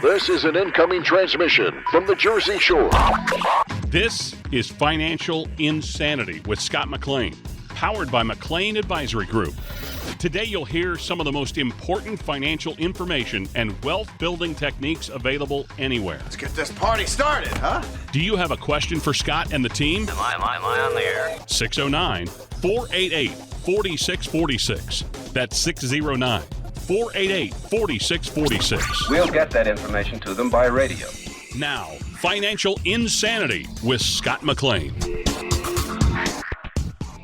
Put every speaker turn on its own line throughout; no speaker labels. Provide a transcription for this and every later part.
This is an incoming transmission from the Jersey Shore.
This is Financial Insanity with Scott McLean, powered by McLean Advisory Group. Today you'll hear some of the most important financial information and wealth-building techniques available anywhere.
Let's get this party started, huh?
Do you have a question for Scott and the team?
Am I on the air?
609-488-4646. That's 609-488-4646.
We'll get that information to them by radio.
Now, Financial Insanity with Scott McLean.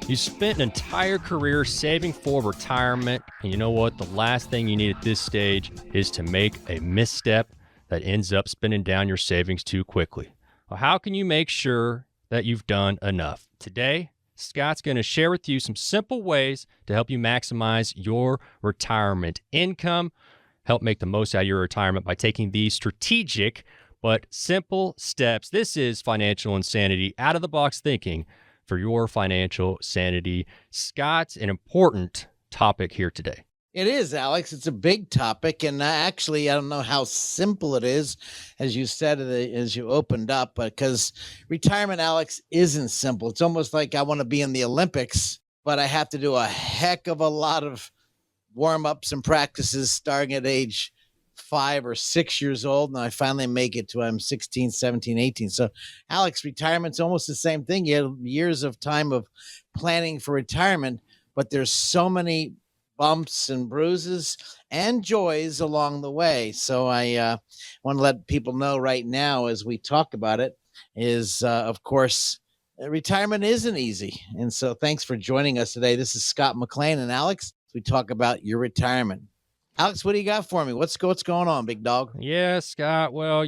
You spent an entire career saving for retirement, and you know what? The last thing you need at this stage is to make a misstep that ends up spending down your savings too quickly. Well, how can you make sure that you've done enough? Today, Scott's going to share with you some simple ways to help you maximize your retirement income, help make the most out of your retirement by taking these strategic but simple steps. This is Financial Insanity, out-of-the-box thinking for your financial sanity. Scott, an important topic here today.
It is, Alex. It's a big topic. And actually, I don't know how simple it is, as you said, as you opened up, because retirement, Alex, isn't simple. It's almost like I want to be in the Olympics, but I have to do a heck of a lot of warm-ups and practices starting at age 5 or 6 years old, and I finally make it to I'm 16, 17, 18. So, Alex, retirement's almost the same thing. You have years of time of planning for retirement, but there's so many bumps and bruises and joys along the way. So I want to let people know right now as we talk about it is, of course, retirement isn't easy. And so thanks for joining us today. This is Scott McLean and Alex. We talk about your retirement. Alex, what do you got for me? What's going on, big dog?
Yeah, Scott. Well,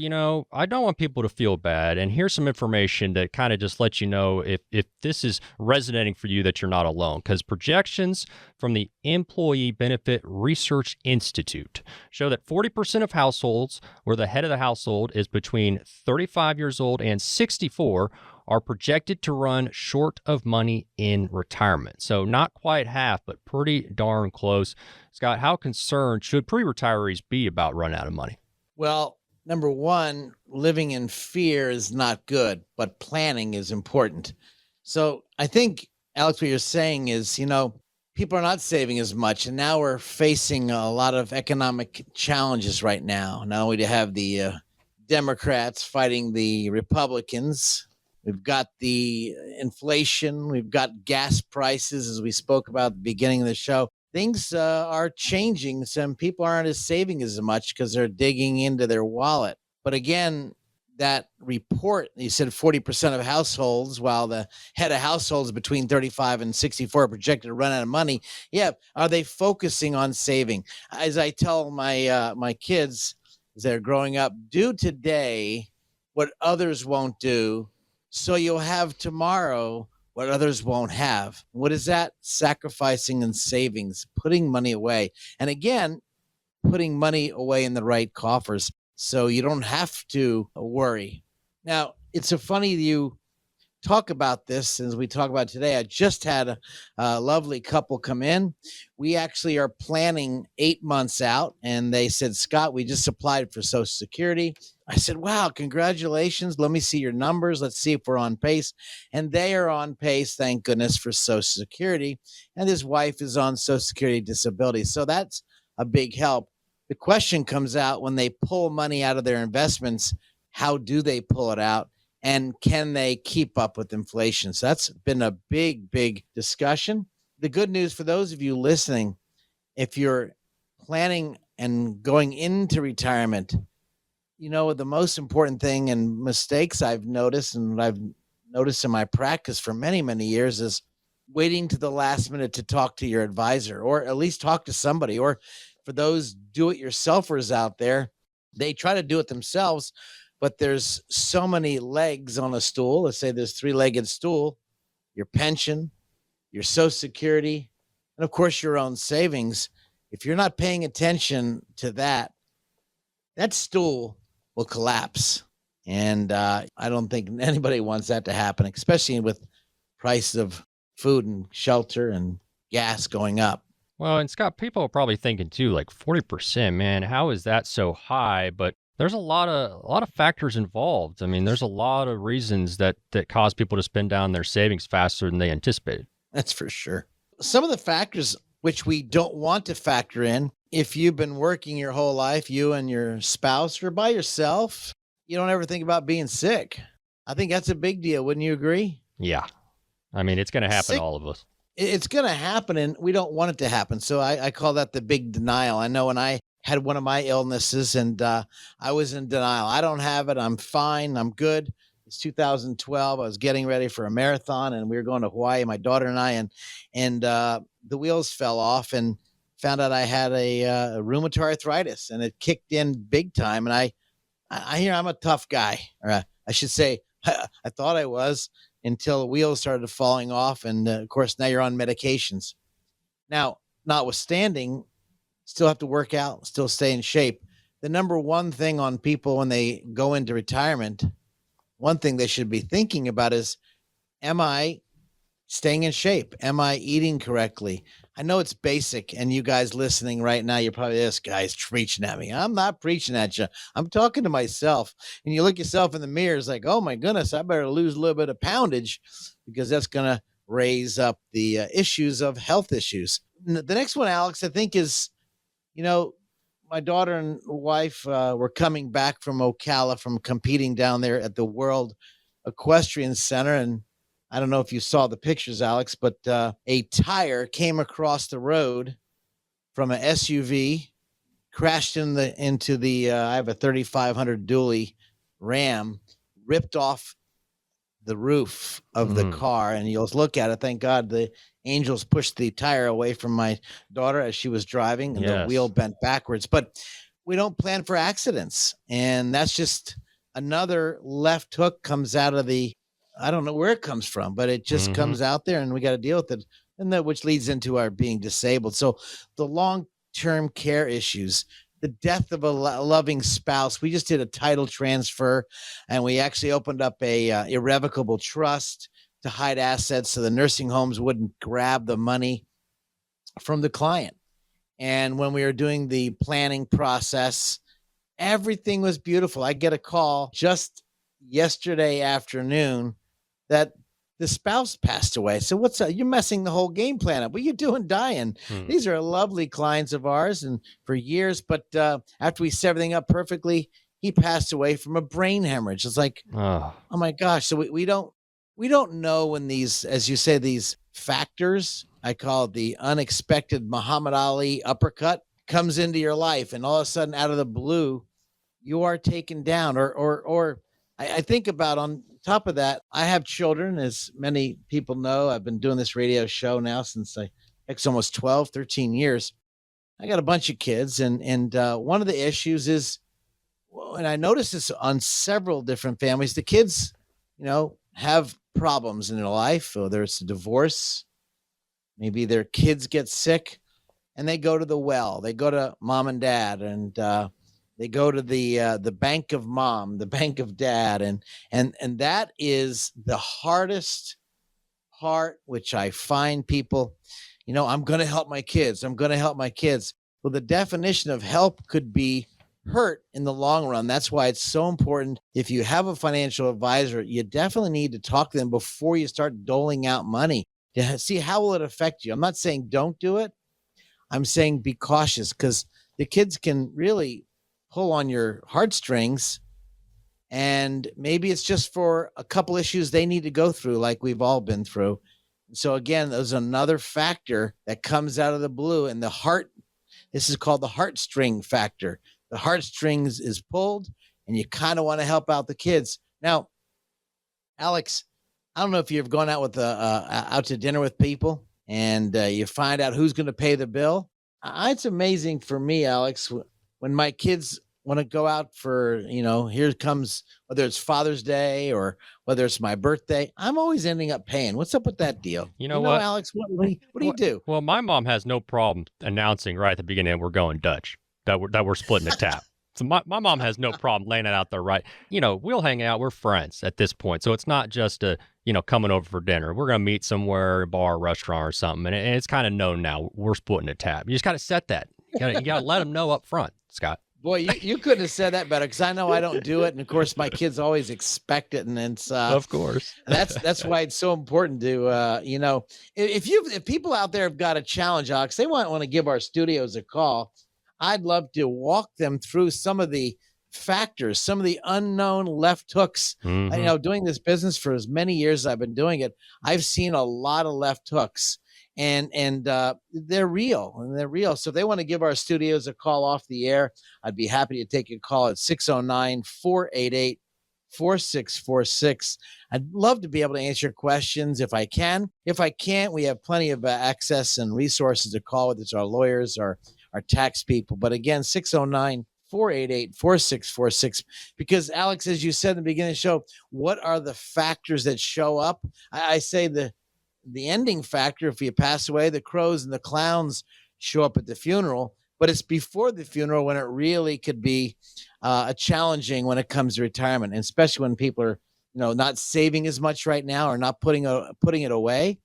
I don't want people to feel bad. And here's some information that kind of just lets you know if this is resonating for you, that you're not alone. Because projections from the Employee Benefit Research Institute show that 40% of households where the head of the household is between 35 years old and 64 are projected to run short of money in retirement. So not quite half, but pretty darn close. Scott, how concerned should pre-retirees be about running out of money?
Well, number one, living in fear is not good, but planning is important. So I think, Alex, what you're saying is, people are not saving as much, and now we're facing a lot of economic challenges right now. Not only to have the Democrats fighting the Republicans, we've got the inflation, we've got gas prices, as we spoke about at the beginning of the show. Things are changing. Some people aren't as saving as much because they're digging into their wallet. But again, that report, you said 40% of households, while the head of households between 35 and 64 are projected to run out of money. Yeah, are they focusing on saving? As I tell my kids as they're growing up, do today what others won't do, so you'll have tomorrow what others won't have. What is that? Sacrificing and savings, putting money away. And again, putting money away in the right coffers so you don't have to worry. Now, it's so funny you talk about this as we talk about today. I just had a lovely couple come in. We actually are planning 8 months out, and they said, Scott, we just applied for Social Security. I said, wow, congratulations. Let me see your numbers. Let's see if we're on pace. And they are on pace, thank goodness, for Social Security. And his wife is on Social Security disability. So that's a big help. The question comes out when they pull money out of their investments, how do they pull it out? And can they keep up with inflation? So that's been a big, big discussion. The good news for those of you listening, if you're planning and going into retirement, the most important thing and mistakes I've noticed, and I've noticed in my practice for many, many years, is waiting to the last minute to talk to your advisor, or at least talk to somebody. Or for those do-it-yourselfers out there, they try to do it themselves, but there's so many legs on a stool. Let's say there's 3-legged stool, your pension, your Social Security, and of course your own savings. If you're not paying attention to that stool will collapse. And I don't think anybody wants that to happen, especially with price of food and shelter and gas going up.
Well, and Scott, people are probably thinking too, like 40%, man, how is that so high? But There's a lot of factors involved. I mean, there's a lot of reasons that cause people to spend down their savings faster than they anticipated.
That's for sure. Some of the factors which we don't want to factor in, if you've been working your whole life, you and your spouse, or by yourself, you don't ever think about being sick. I think that's a big deal. Wouldn't you agree?
Yeah. I mean, it's going to happen
Sick-
to all of us.
It's going to happen, and we don't want it to happen. So I call that the big denial. I know when I had one of my illnesses and I was in denial. I don't have it. I'm fine. I'm good. It's 2012. I was getting ready for a marathon, and we were going to Hawaii, my daughter and I, and the wheels fell off, and found out I had a rheumatoid arthritis, and it kicked in big time. And I hear I'm a tough guy, or I should say, I thought I was, until the wheels started falling off. And of course, now you're on medications. Now, notwithstanding, still have to work out, still stay in shape. The number one thing on people when they go into retirement, one thing they should be thinking about is, am I staying in shape? Am I eating correctly? I know it's basic, and you guys listening right now, you're probably, this guy's preaching at me. I'm not preaching at you. I'm talking to myself. And you look yourself in the mirror, it's like, oh my goodness, I better lose a little bit of poundage, because that's going to raise up the issues of health issues. The next one, Alex, I think is, my daughter and wife were coming back from Ocala from competing down there at the World Equestrian Center. And I don't know if you saw the pictures, Alex, but a tire came across the road from an SUV, crashed into the I have a 3500 dually Ram, ripped off the roof of the car. And you'll look at it. Thank God the angels pushed the tire away from my daughter as she was driving, and the wheel bent backwards. But we don't plan for accidents. And that's just another left hook comes out of I don't know where it comes from, but it just comes out there, and we got to deal with it. And that, which leads into our being disabled. So the long-term care issues, the death of a loving spouse. We just did a title transfer, and we actually opened up a irrevocable trust to hide assets so the nursing homes wouldn't grab the money from the client. And when we were doing the planning process, everything was beautiful. I get a call just yesterday afternoon that the spouse passed away. So what's up? You're messing the whole game plan up. What are you doing dying? These are lovely clients of ours, and for years, but after we set everything up perfectly, he passed away from a brain hemorrhage. It's like, oh my gosh. So we don't know when these, as you say, these factors, I call it the unexpected Muhammad Ali uppercut, comes into your life, and all of a sudden, out of the blue, you are taken down. Or I think about, on top of that, I have children, as many people know. I've been doing this radio show now since it's almost 12, 13 years. I got a bunch of kids, and one of the issues is, and I notice this on several different families, the kids, have problems in their life, whether it's a divorce, maybe their kids get sick, and they go to the well. They go to mom and dad, and they go to the bank of mom, the bank of dad, and that is the hardest part, which I find people, I'm going to help my kids. I'm going to help my kids. Well, the definition of help could be hurt in the long run. That's why it's so important. If you have a financial advisor, you definitely need to talk to them before you start doling out money to see how will it affect you. I'm not saying don't do it. I'm saying be cautious, because the kids can really pull on your heartstrings, and maybe it's just for a couple issues they need to go through, like we've all been through. So again, there's another factor that comes out of the blue, and this is called the heartstring factor. The heartstrings is pulled, and you kind of want to help out the kids. Now, Alex, I don't know if you've gone out out to dinner with people, and you find out who's going to pay the bill. It's amazing for me, Alex, when my kids want to go out for, here comes, whether it's Father's Day or whether it's my birthday, I'm always ending up paying. What's up with that deal?
You know what,
Alex, what do you do?
Well, my mom has no problem announcing right at the beginning we're going Dutch, that we're splitting the tab. So my mom has no problem laying it out there, right? We'll hang out. We're friends at this point. So it's not just coming over for dinner. We're going to meet somewhere, a bar, restaurant or something. And it's kind of known now we're splitting the tab. You just got to set that. You got to let them know up front, Scott.
Boy, you couldn't have said that better because I know I don't do it. And of course, my kids always expect it. And it's
Of course.
that's why it's so important to if people out there have got a challenge, Alex, they want to give our studios a call. I'd love to walk them through some of the factors, some of the unknown left hooks. Doing this business for as many years as I've been doing it, I've seen a lot of left hooks, and they're real. So if they want to give our studios a call off the air, I'd be happy to take a call at 609-488-4646. I'd love to be able to answer your questions if I can. If I can't, we have plenty of access and resources to call, whether it's our lawyers or our tax people. But again, 609-488-4646. Because Alex, as you said in the beginning of the show, what are the factors that show up? I say the ending factor, if you pass away, the crows and the clowns show up at the funeral, but it's before the funeral when it really could be challenging when it comes to retirement, and especially when people are, not saving as much right now or not putting it away.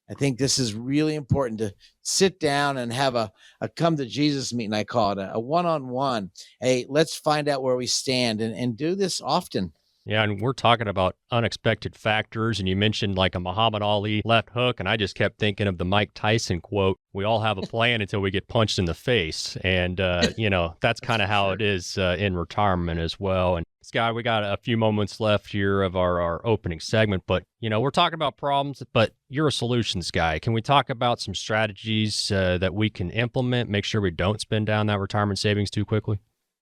I think this is really important to sit down and have a come to Jesus meeting. I call it a one-on-one. Hey, let's find out where we stand and do this often.
Yeah, and we're talking about unexpected factors, and you mentioned like a Muhammad Ali left hook, and I just kept thinking of the Mike Tyson quote, "We all have a plan until we get punched in the face," and, that's kind of how it is in retirement as well. And Scott, we got a few moments left here of our opening segment, but, we're talking about problems, but you're a solutions guy. Can we talk about some strategies that we can implement, make sure we don't spend down that retirement savings too quickly?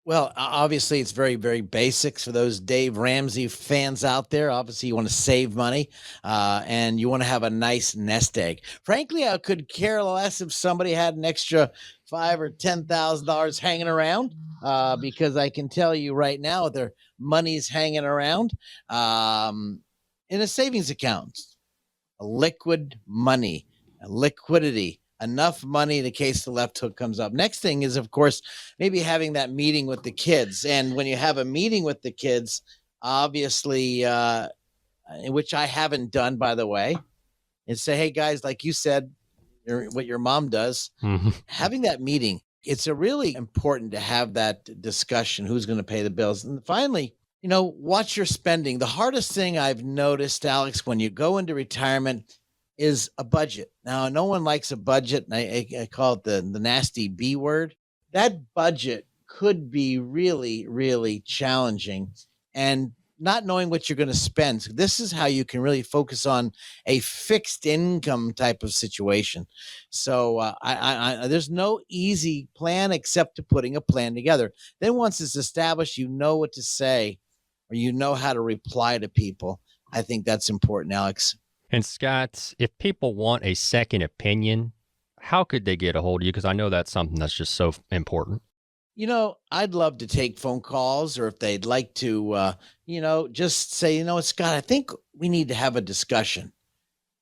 Well, obviously, it's very, very basics for those Dave Ramsey fans out there. Obviously, you want to save money and you want to have a nice nest egg. Frankly, I could care less if somebody had an extra $5,000 or $10,000 hanging around because I can tell you right now, their money's hanging around in a savings account, a liquid money, a liquidity. Enough money in case the left hook comes up. Next thing is, of course, maybe having that meeting with the kids. And when you have a meeting with the kids, obviously, which I haven't done, by the way, and say, hey, guys, like you said, what your mom does, having that meeting, it's really important to have that discussion, who's going to pay the bills. And finally, watch your spending. The hardest thing I've noticed, Alex, when you go into retirement is a budget. Now, no one likes a budget. And I call it the nasty B word. That budget could be really, really challenging. And not knowing what you're going to spend. So this is how you can really focus on a fixed income type of situation. So there's no easy plan except to putting a plan together. Then once it's established, you know what to say or you know how to reply to people. I think that's important, Alex.
And Scott, if people want a second opinion, how could they get a hold of you? Because I know that's something that's just so important.
I'd love to take phone calls, or if they'd like to, just say, Scott, I think we need to have a discussion.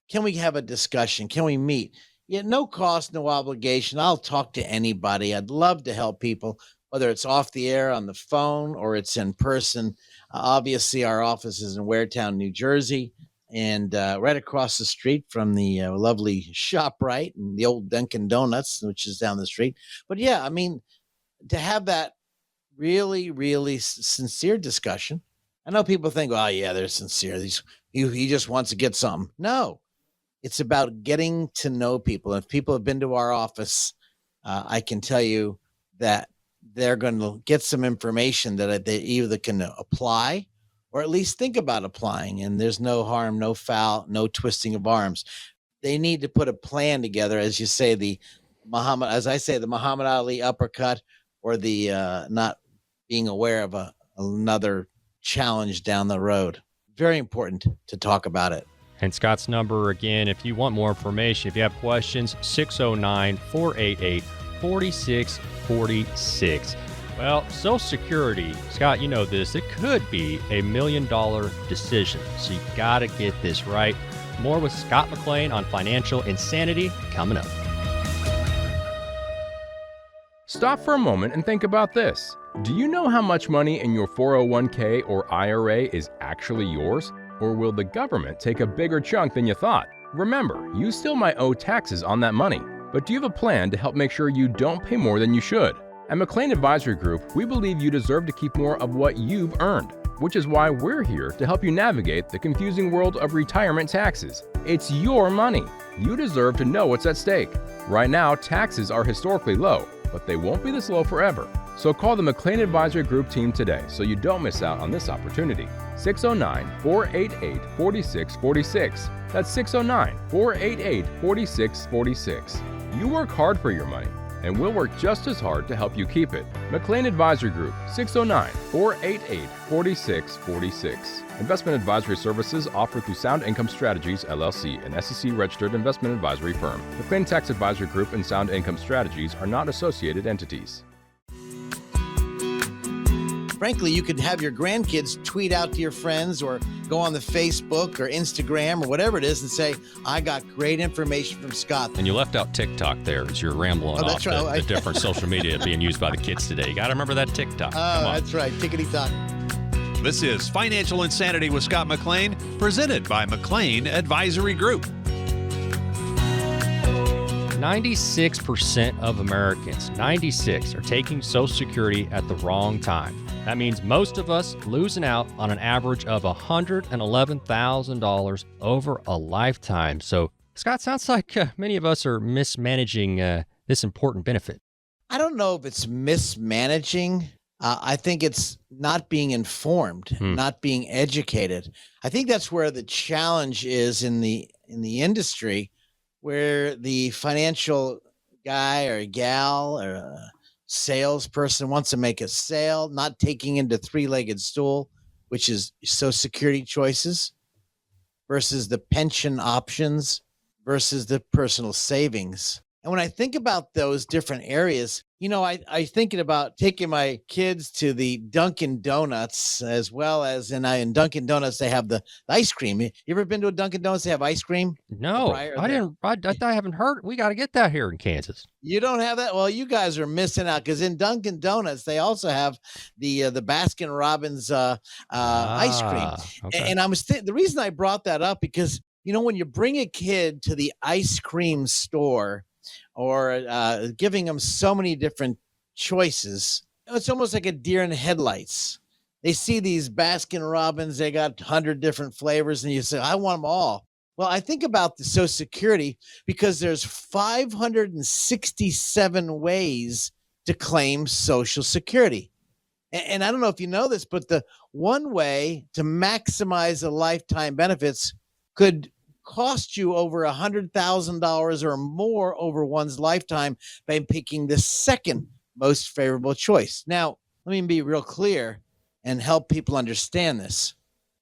Can we have a discussion? Can we meet? Yeah, no cost, no obligation. I'll talk to anybody. I'd love to help people, whether it's off the air, on the phone, or it's in person. Obviously, our office is in Waretown, New Jersey. And right across the street from the lovely ShopRite and the old Dunkin' Donuts, which is down the street. But yeah, I mean, to have that really, really sincere discussion. I know people think, oh, yeah, they're sincere. He just wants to get something. No, it's about getting to know people. If people have been to our office, I can tell you that they're going to get some information that they either can apply or at least think about applying. And there's no harm, no foul, no twisting of arms. They need to put a plan together, as you say, the Muhammad Ali uppercut, or the not being aware of another challenge down the road. Very important to talk about it.
And Scott's number again, if you want more information, if you have questions, 609-488-4646. Well, Social Security, Scott, you know this, it could be $1 million decision. So you got to get this right. More with Scott McLean on Financial Insanity coming up.
Stop for a moment and think about this. Do you know how much money in your 401k or IRA is actually yours? Or will the government take a bigger chunk than you thought? Remember, you still might owe taxes on that money, but do you have a plan to help make sure you don't pay more than you should? At McLean Advisory Group, we believe you deserve to keep more of what you've earned, which is why we're here to help you navigate the confusing world of retirement taxes. It's your money. You deserve to know what's at stake. Right now, taxes are historically low, but they won't be this low forever. So call the McLean Advisory Group team today so you don't miss out on this opportunity. 609-488-4646. That's 609-488-4646. You work hard for your money, and we'll work just as hard to help you keep it. McLean Advisory Group, 609-488-4646. Investment advisory services offered through Sound Income Strategies, LLC, an SEC-registered investment advisory firm. McLean Tax Advisory Group and Sound Income Strategies are not associated entities.
Frankly, you could have your grandkids tweet out to your friends or go on the Facebook or Instagram or whatever it is and say, I got great information from Scott.
And you left out TikTok there as you're rambling off the different social media being used by the kids today. You got to remember that TikTok.
Oh, that's right. Tickety-tock.
This is Financial Insanity with Scott McLean, presented by McLean Advisory Group.
96% of Americans, 96, are taking Social Security at the wrong time. That means most of us losing out on an average of $111,000 over a lifetime. So, Scott, sounds like many of us are mismanaging this important benefit.
I don't know if it's mismanaging. I think it's not being informed, not being educated. I think that's where the challenge is in the industry, where the financial guy or gal or a salesperson wants to make a sale, not taking into three-legged stool, which is Social Security choices versus the pension options versus the personal savings. And when I think about those different areas, I thinking about taking my kids to the Dunkin' Donuts, as well as in Dunkin' Donuts, they have the ice cream. You ever been to a Dunkin' Donuts? They have ice cream?
No, I didn't. I haven't heard. We got to get that here in Kansas.
You don't have that? Well, you guys are missing out, because in Dunkin' Donuts, they also have the Baskin Robbins ice cream.
Okay.
And the reason I brought that up, because, when you bring a kid to the ice cream store, or giving them so many different choices, it's almost like a deer in headlights. They see these Baskin Robbins, they got 100 different flavors, and you say, I want them all. Well, I think about the Social Security, because there's 567 ways to claim Social Security. And I don't know if you know this, but the one way to maximize the lifetime benefits could cost you over $100,000 or more over one's lifetime by picking the second most favorable choice. Now, let me be real clear and help people understand this.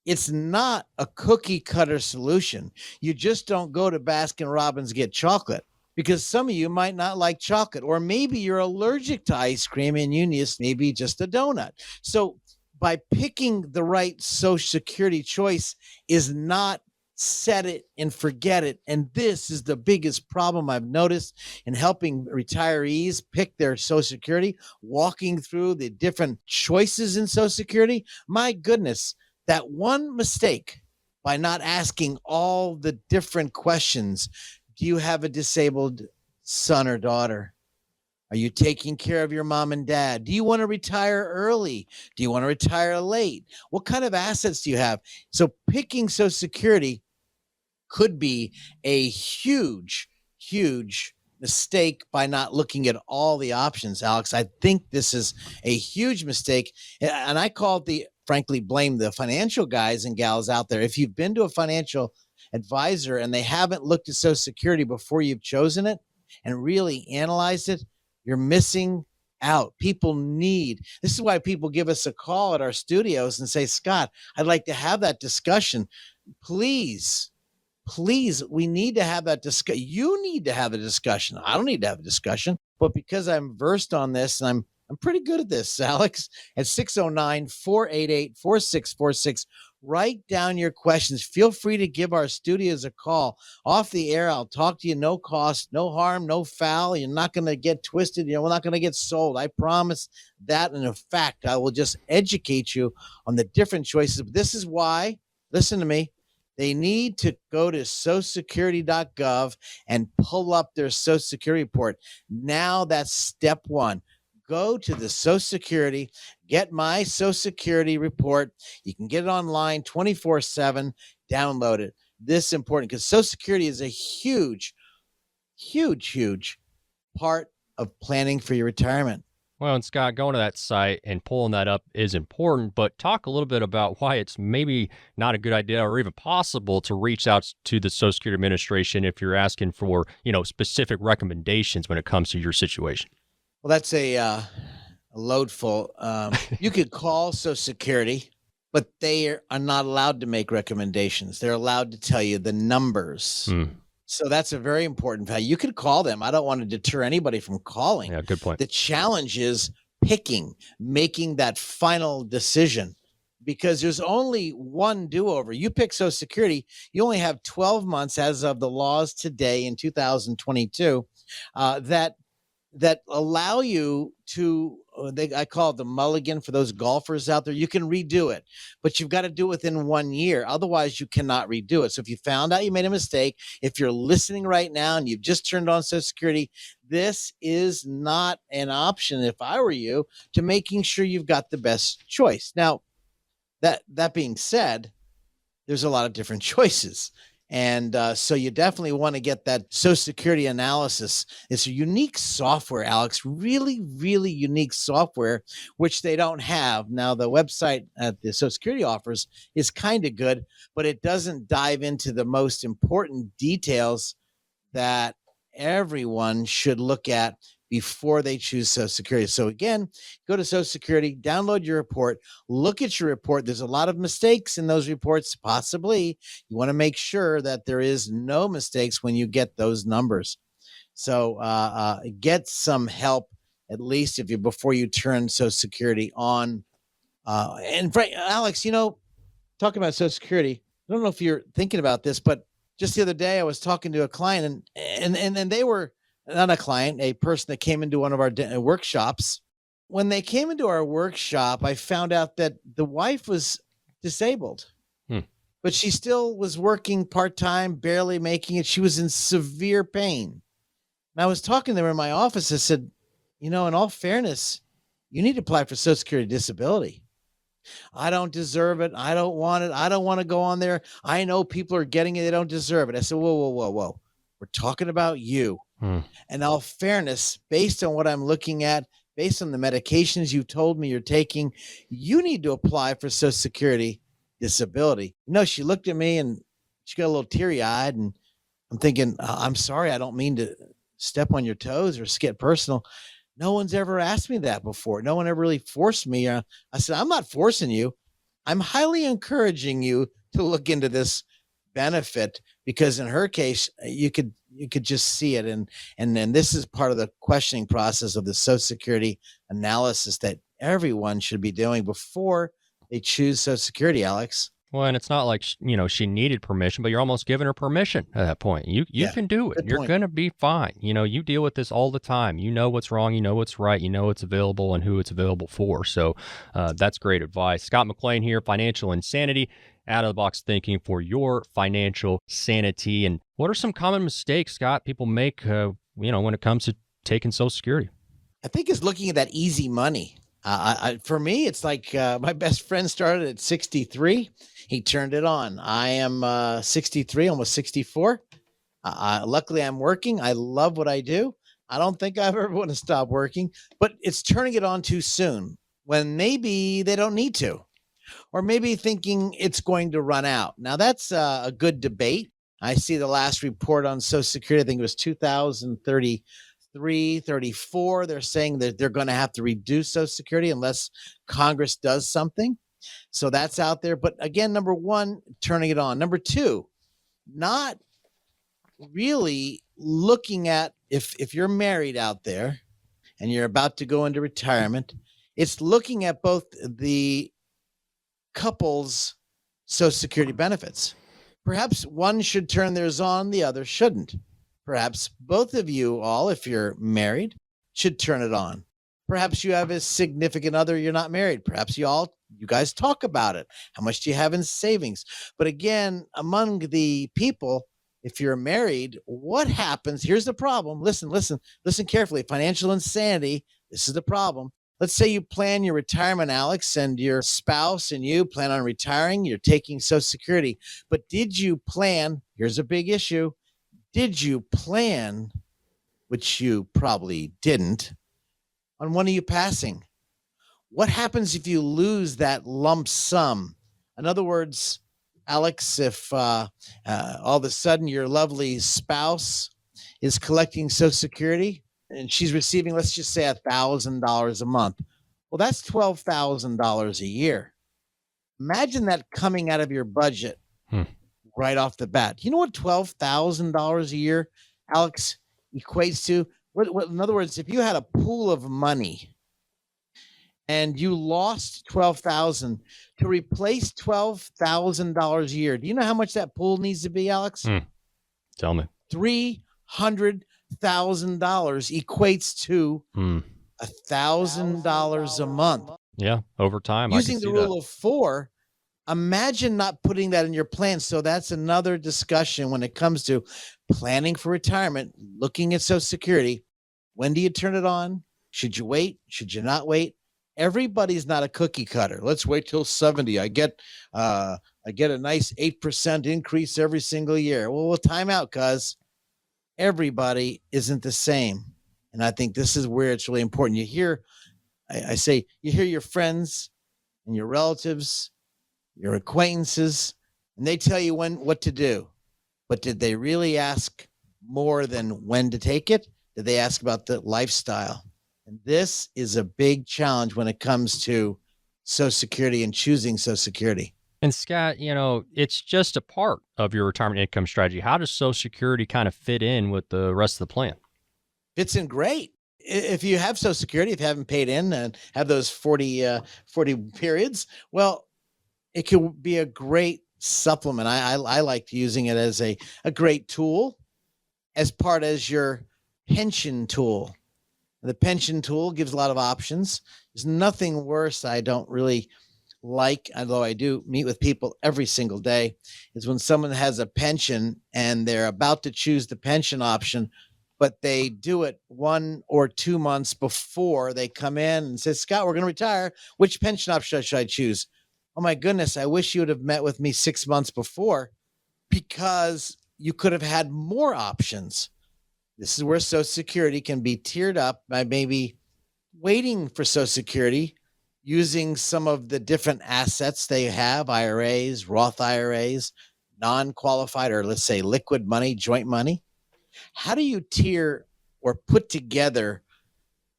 It's not a cookie cutter solution. You just don't go to Baskin Robbins get chocolate, because some of you might not like chocolate, or maybe you're allergic to ice cream and you need maybe just a donut. So by picking the right Social Security choice is not set it and forget it. And this is the biggest problem I've noticed in helping retirees pick their Social Security, walking through the different choices in Social Security. My goodness, that one mistake by not asking all the different questions. Do you have a disabled son or daughter? Are you taking care of your mom and dad? Do you want to retire early? Do you want to retire late? What kind of assets do you have? So picking Social Security could be a huge, huge mistake by not looking at all the options, Alex. I think this is a huge mistake. And I frankly, blame the financial guys and gals out there. If you've been to a financial advisor and they haven't looked at Social Security before you've chosen it and really analyzed it, you're missing out. This is why people give us a call at our studios and say, Scott, I'd like to have that discussion. Please, we need to have that discussion. You need to have a discussion. I don't need to have a discussion, but because I'm versed on this, and I'm pretty good at this, Alex, at 609-488-4646. Write down your questions. Feel free to give our studios a call. Off the air, I'll talk to you, no cost, no harm, no foul. You're not going to get twisted. We're not going to get sold. I promise that. And in fact, I will just educate you on the different choices. But this is why, listen to me, they need to go to socialsecurity.gov and pull up their Social Security report. Now that's step one. go to the Social Security, get my Social Security report. You can get it online 24/7, download it. This is important because Social Security is a huge, huge, huge part of planning for your retirement.
Well, and Scott, going to that site and pulling that up is important, but talk a little bit about why it's maybe not a good idea or even possible to reach out to the Social Security Administration if you're asking for, specific recommendations when it comes to your situation.
Well, that's a loadful. You could call Social Security, but they are not allowed to make recommendations. They're allowed to tell you the numbers. So that's a very important fact. You could call them. I don't want to deter anybody from calling.
Yeah, good point.
The challenge is making that final decision, because there's only one do-over. You pick Social Security, you only have 12 months as of the laws today in 2022 that allow you to, I call it the mulligan for those golfers out there. You can redo it, but you've got to do it within 1 year. Otherwise, you cannot redo it. So if you found out you made a mistake, if you're listening right now and you've just turned on Social Security, this is not an option, if I were you, to making sure you've got the best choice. Now, that being said, there's a lot of different choices. And so you definitely want to get that Social Security analysis. It's a unique software, Alex, really, really unique software, which they don't have. Now, the website at the Social Security offers is kind of good, but it doesn't dive into the most important details that everyone should look at before they choose Social Security. So again, go to Social Security, download your report, look at your report. There's a lot of mistakes in those reports, possibly. You want to make sure that there is no mistakes when you get those numbers. So get some help, at least before you turn Social Security on. And Frank, Alex, talking about Social Security, I don't know if you're thinking about this, but just the other day I was talking to a client and they were, not a client, a person that came into one of our workshops. When they came into our workshop, I found out that the wife was disabled, but she still was working part-time, barely making it. She was in severe pain. And I was talking to her in my office. I said, in all fairness, you need to apply for Social Security disability. I don't deserve it. I don't want it. I don't want to go on there. I know people are getting it. They don't deserve it. I said, whoa. We're talking about you. In all fairness, based on what I'm looking at, based on the medications you told me you're taking, you need to apply for Social Security disability. She looked at me and she got a little teary-eyed, and I'm thinking, I'm sorry, I don't mean to step on your toes or get personal. No one's ever asked me that before. No one ever really forced me. I said, I'm not forcing you. I'm highly encouraging you to look into this benefit, because in her case, you could just see it. And then this is part of the questioning process of the Social Security analysis that everyone should be doing before they choose Social Security, Alex.
Well, and it's not like, she needed permission, but you're almost giving her permission at that point. You can do it. You're going to be fine. You deal with this all the time. You know what's wrong. You know what's right. You know what's available and who it's available for. So that's great advice. Scott McLean here, Financial Insanity, out-of-the-box thinking for your financial sanity. And what are some common mistakes, Scott, people make, when it comes to taking Social Security?
I think it's looking at that easy money. For me, it's like my best friend started at 63. He turned it on. I am 63, almost 64. Luckily, I'm working. I love what I do. I don't think I ever want to stop working, but it's turning it on too soon when maybe they don't need to, or maybe thinking it's going to run out. Now, that's a good debate. I see the last report on Social Security, I think it was 2033, 34. They're saying that they're going to have to reduce Social Security unless Congress does something. So that's out there. But again, number one, turning it on. Number two, not really looking at, if you're married out there and you're about to go into retirement, it's looking at both the couple's Social Security benefits. Perhaps one should turn theirs on, the other shouldn't. Perhaps both of you all, if you're married, should turn it on. Perhaps you have a significant other, you're not married. Perhaps you guys talk about it. How much do you have in savings? But again, among the people, if you're married, what happens? Here's the problem. Listen carefully. Financial Insanity, This is the problem. Let's say you plan your retirement, Alex, and your spouse and you plan on retiring. You're taking Social Security. But did you plan? Here's a big issue. Did you plan, which you probably didn't, on one of you passing? What happens if you lose that lump sum? In other words, Alex, if all of a sudden your lovely spouse is collecting Social Security and she's receiving, let's just say, $1,000 a month. Well, that's $12,000 a year. Imagine that coming out of your budget right off the bat. You know what $12,000 a year, Alex, equates to? In other words, if you had a pool of money and you lost $12,000 to replace $12,000 a year, do you know how much that pool needs to be, Alex?
Tell me.
$300,000 equates to $1,000 a month.
Yeah, over time.
Using the rule of 4, imagine not putting that in your plan. So that's another discussion when it comes to planning for retirement, looking at Social Security. When do you turn it on? Should you wait? Should you not wait? Everybody's not a cookie cutter. Let's wait till 70. I get a nice 8% increase every single year. Well, we'll time out, cuz everybody isn't the same. And I think this is where it's really important. You hear, I say, you hear your friends and your relatives, your acquaintances, and they tell you what to do. But did they really ask more than when to take it? Did they ask about the lifestyle? And this is a big challenge when it comes to Social Security and choosing Social Security.
And Scott, it's just a part of your retirement income strategy. How does Social Security kind of fit in with the rest of the plan?
Fits in great. If you have Social Security, if you haven't paid in and have those 40 periods, well, it could be a great supplement. I like using it as a great tool as part as your pension tool. The pension tool gives a lot of options. There's nothing worse I don't really like, although I do meet with people every single day, is when someone has a pension and they're about to choose the pension option, but they do it 1 or 2 months before they come in and say, Scott, we're going to retire. Which pension option should I choose? Oh my goodness, I wish you would have met with me 6 months before, because you could have had more options. This is where Social Security can be tiered up by maybe waiting for Social Security, using some of the different assets they have, IRAs, Roth IRAs, non-qualified, or let's say liquid money, joint money. How do you tier or put together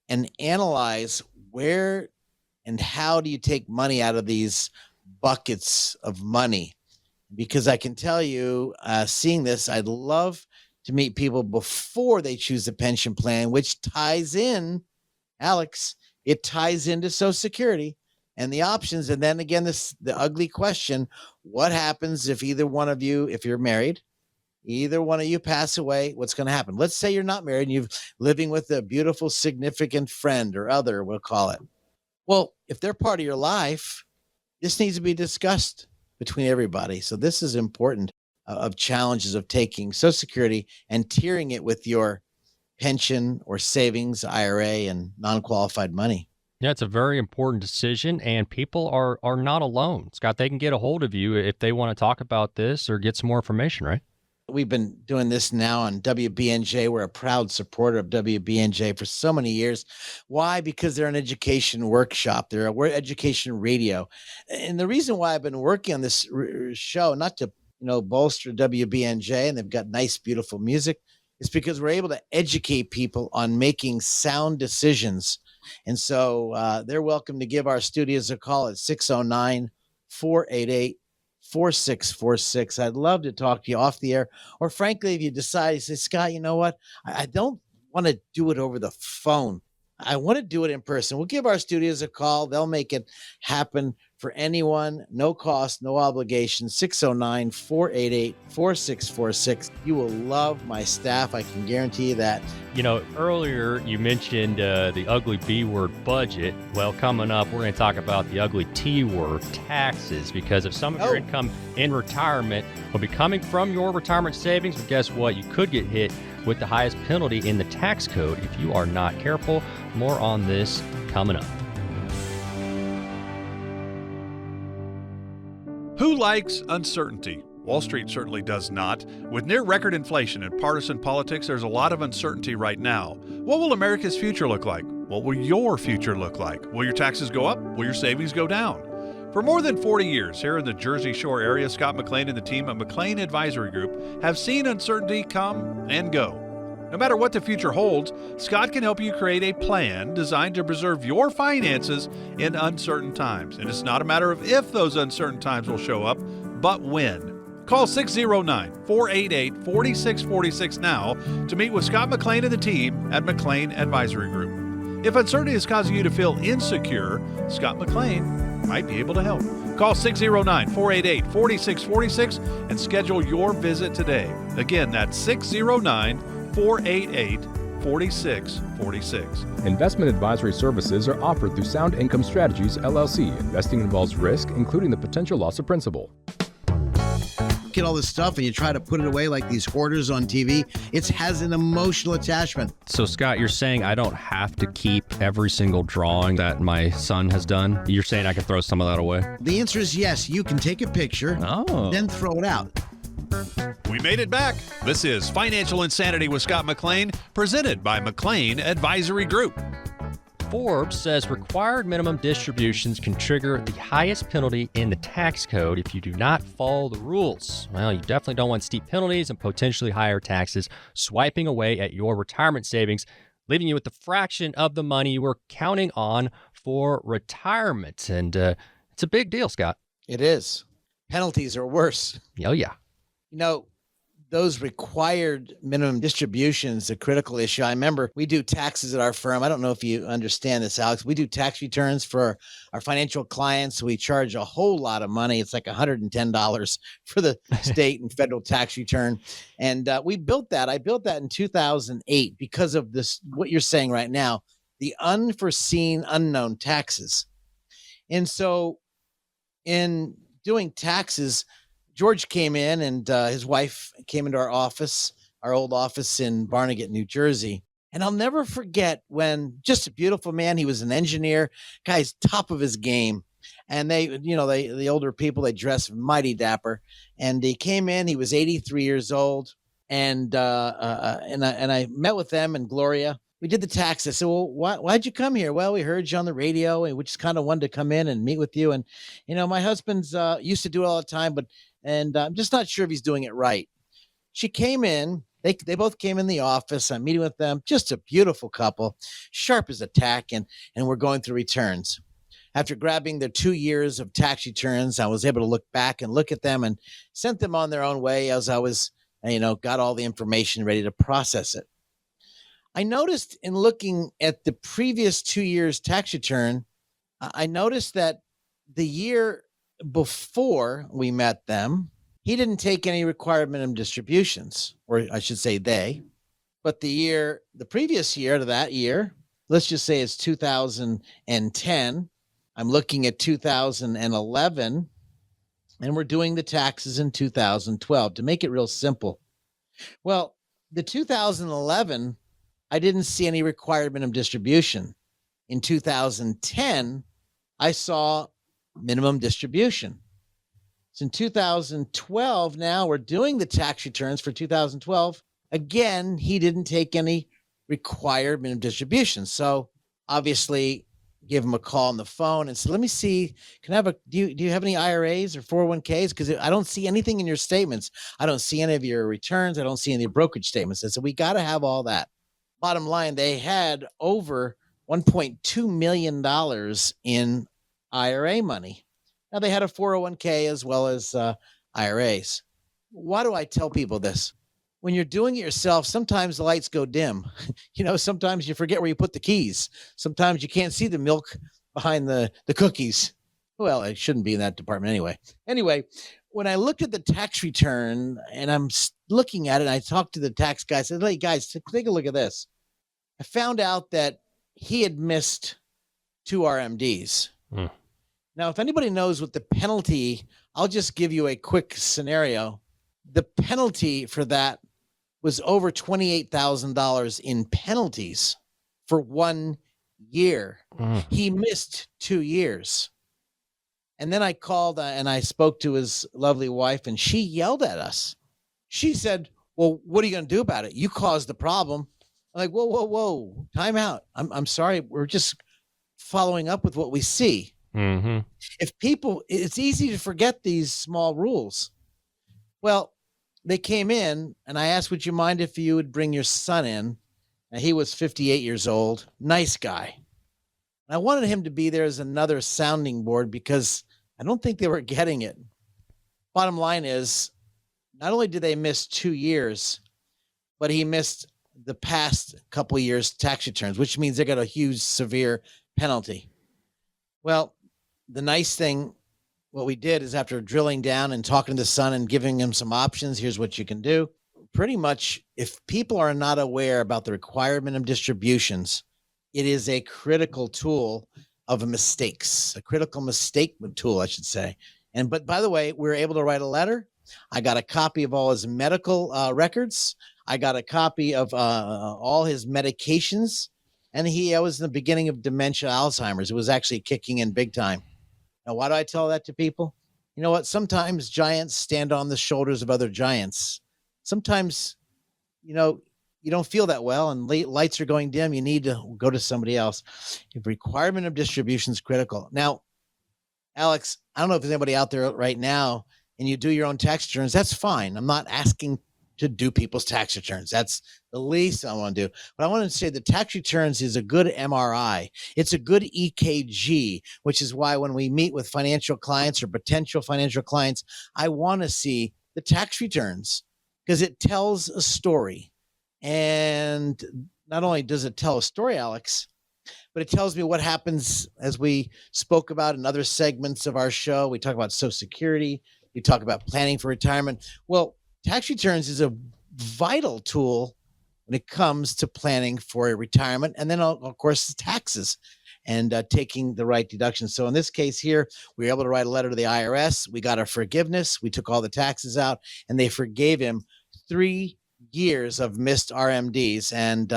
and analyze where and how do you take money out of these buckets of money? Because I can tell you, seeing this, I'd love to meet people before they choose the pension plan, which ties in, Alex, it ties into Social Security and the options. And then again, the ugly question, what happens if either one of you, if you're married, either one of you pass away, what's going to happen? Let's say you're not married and you're living with a beautiful, significant friend or other, we'll call it. Well, if they're part of your life, this needs to be discussed between everybody. So this is important of challenges of taking Social Security and tiering it with your pension or savings, IRA, and non-qualified money.
Yeah, it's a very important decision, and people are not alone. Scott, they can get a hold of you if they want to talk about this or get some more information, right?
We've been doing this now on WBNJ. We're a proud supporter of WBNJ for so many years. Why? Because they're an education workshop. They're a education radio. And the reason why I've been working on this show, not to bolster WBNJ, and they've got nice, beautiful music, is because we're able to educate people on making sound decisions. And so they're welcome to give our studios a call at 609-488-4646. I'd love to talk to you off the air. Or frankly, if you decide, you say, Scott, you know what? I don't want to do it over the phone. I want to do it in person. We'll give our studios a call. They'll make it happen for anyone, no cost, no obligation, 609-488-4646. You will love my staff. I can guarantee you that.
You know, earlier you mentioned the ugly B word budget. Well, coming up, we're going to talk about the ugly T word, taxes, because if some of your income in retirement will be coming from your retirement savings, well, guess what? You could get hit with the highest penalty in the tax code if you are not careful. More on this coming up.
Who likes uncertainty? Wall Street certainly does not. With near record inflation and partisan politics, there's a lot of uncertainty right now. What will America's future look like? What will your future look like? Will your taxes go up? Will your savings go down? For more than 40 years here in the Jersey Shore area, Scott McLean and the team at McLean Advisory Group have seen uncertainty come and go. No matter what the future holds, Scott can help you create a plan designed to preserve your finances in uncertain times. And it's not a matter of if those uncertain times will show up, but when. Call 609-488-4646 now to meet with Scott McLean and the team at McLean Advisory Group. If uncertainty is causing you to feel insecure, Scott McLean might be able to help. Call 609-488-4646 and schedule your visit today. Again, that's 609-488-4646.
Investment advisory services are offered through Sound Income Strategies, LLC. Investing involves risk, including the potential loss of principal.
Get all this stuff and you try to put it away like these hoarders on TV. It has an emotional attachment.
So, Scott, you're saying I don't have to keep every single drawing that my son has done? You're saying I can throw some of that away?
The answer is yes. You can take a picture, then throw it out.
We made it back. This is Financial Insanity with Scott McLean, presented by McLean Advisory Group.
Forbes says required minimum distributions can trigger the highest penalty in the tax code if you do not follow the rules. Well, you definitely don't want steep penalties and potentially higher taxes swiping away at your retirement savings, leaving you with a fraction of the money you were counting on for retirement. And it's a big deal, Scott.
It is. Penalties are worse.
Oh, yeah.
You know, those required minimum distributions, a critical issue. I remember we do taxes at our firm. I don't know if you understand this, Alex. We do tax returns for our financial clients. We charge a whole lot of money. It's like $110 for the state and federal tax return. And we built that. I built that in 2008 because of this, what you're saying right now, the unforeseen unknown taxes. And so in doing taxes, George came in and his wife came into our office, our old office in Barnegat, New Jersey. And I'll never forget when, just a beautiful man, he was an engineer, guy's top of his game. And the older people, they dress mighty dapper. And he came in, he was 83 years old. And I met with them and Gloria. We did the tax. I said, well, why'd you come here? Well, we heard you on the radio and we just kind of wanted to come in and meet with you. And, my husband's used to do it all the time, and I'm just not sure if he's doing it right. She came in. They both came in the office. I'm meeting with them. Just a beautiful couple, sharp as a tack, and we're going through returns. After grabbing their 2 years of tax returns, I was able to look back and look at them and sent them on their own way as I was, got all the information ready to process it. I noticed in looking at the previous 2 years tax return, I noticed that the year before we met them, he didn't take any required minimum distributions, or I should say they, but the previous year to that year, let's just say it's 2010. I'm looking at 2011 and we're doing the taxes in 2012 to make it real simple. Well, the 2011, I didn't see any required minimum distribution. In 2010, I saw minimum distribution. So in 2012, now we're doing the tax returns for 2012. Again, he didn't take any required minimum distribution. So obviously give him a call on the phone and say, let me see, do you have any IRAs or 401ks? Because I don't see anything in your statements. I don't see any of your returns. I don't see any of your brokerage statements. I said, we got to have all that. Bottom line, they had over $1.2 million in IRA money. Now they had a 401k as well as IRAs. Why do I tell people this? When you're doing it yourself, sometimes the lights go dim. Sometimes you forget where you put the keys. Sometimes you can't see the milk behind the cookies. Well, I shouldn't be in that department anyway. Anyway, when I looked at the tax return and I'm looking at it, and I talked to the tax guy, I said, hey, guys, take a look at this. I found out that he had missed 2 RMDs. Now, if anybody knows what the penalty, I'll just give you a quick scenario. The penalty for that was over $28,000 in penalties for 1 year. He missed 2 years. And then I called and I spoke to his lovely wife, and she yelled at us. She said, well, what are you going to do about it? You caused the problem. I'm like, whoa, time out. I'm sorry. We're just following up with what we see. If people, it's easy to forget these small rules. Well, they came in and I asked, would you mind if you would bring your son in? And he was 58 years old. Nice guy. And I wanted him to be there as another sounding board because I don't think they were getting it. Bottom line is, not only did they miss 2 years, but he missed the past couple of years tax returns, which means they got a huge, severe penalty. Well, the nice thing, what we did is after drilling down and talking to the son and giving him some options, here's what you can do. Pretty much, if people are not aware about the requirement of distributions, it is a critical tool of mistakes, a critical mistake tool, I should say. But by the way, we were able to write a letter. I got a copy of all his medical records. I got a copy of all his medications. And he was in the beginning of dementia, Alzheimer's. It was actually kicking in big time. Now, why do I tell that to people? You know what? Sometimes giants stand on the shoulders of other giants. Sometimes, you don't feel that well and lights are going dim. You need to go to somebody else. The requirement of distribution is critical. Now, Alex, I don't know if there's anybody out there right now and you do your own tax returns. That's fine. I'm not asking to do people's tax returns. That's the least I want to do. But I want to say the tax returns is a good MRI. It's a good EKG, which is why when we meet with financial clients or potential financial clients, I want to see the tax returns because it tells a story. And not only does it tell a story, Alex, but it tells me what happens as we spoke about in other segments of our show. We talk about Social Security. We talk about planning for retirement. Well, tax returns is a vital tool when it comes to planning for a retirement. And then, of course, taxes and taking the right deductions. So in this case here, we were able to write a letter to the IRS. We got our forgiveness. We took all the taxes out, and they forgave him 3 years of missed RMDs. And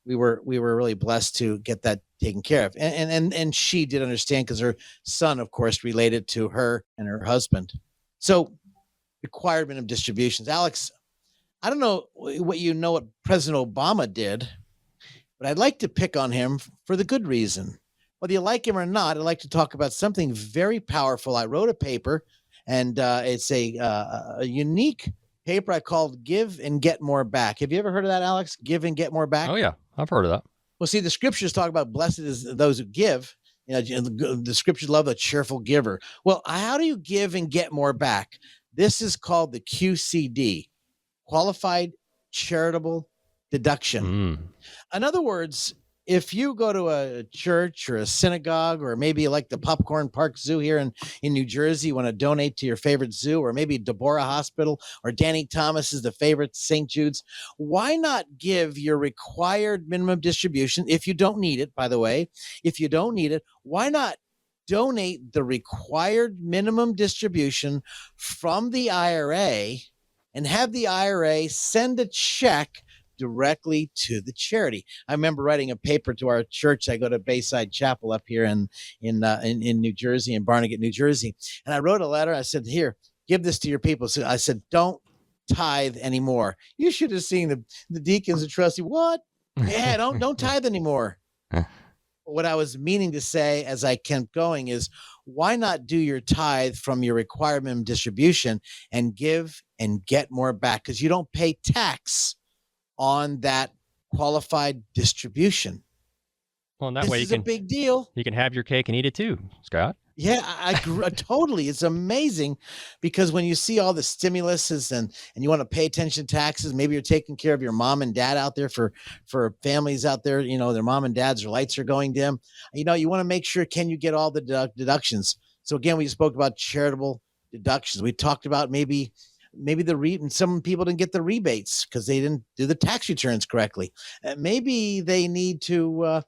we were really blessed to get that taken care of. And she did understand because her son, of course, related to her and her husband. So requirement of distributions. Alex, I don't know what President Obama did, but I'd like to pick on him for the good reason. Whether you like him or not, I'd like to talk about something very powerful. I wrote a paper, and it's a unique paper I called Give and Get More Back. Have you ever heard of that, Alex? Give and Get More Back?
Oh, yeah. I've heard of that.
Well, see, the scriptures talk about blessed is those who give. The scriptures love a cheerful giver. Well, how do you give and get more back? This is called the QCD, Qualified Charitable Deduction. In other words, if you go to a church or a synagogue, or maybe like the Popcorn Park Zoo here in New Jersey, you want to donate to your favorite zoo, or maybe Deborah Hospital, or Danny Thomas is the favorite St. Jude's, why not give your required minimum distribution if you don't need it, by the way? If you don't need it, why not donate the required minimum distribution from the IRA and have the IRA send a check directly to the charity? I remember writing a paper to our church. I go to Bayside Chapel up here in New Jersey, in Barnegat, New Jersey. And I wrote a letter. I said, here, give this to your people. So I said, don't tithe anymore. You should have seen the deacons and trustees. What? Yeah, don't tithe anymore. What I was meaning to say as I kept going is, why not do your tithe from your required minimum distribution and give and get more back? Because you don't pay tax on that qualified distribution.
Well, and that way
this is a big deal.
You can have your cake and eat it too, Scott.
Yeah, I totally. It's amazing because when you see all the stimuluses and you want to pay attention to taxes, maybe you're taking care of your mom and dad out there for families out there, their mom and dad's lights are going dim. You want to make sure, can you get all the deductions? So again, we spoke about charitable deductions. We talked about maybe some people didn't get the rebates because they didn't do the tax returns correctly. Maybe they need to,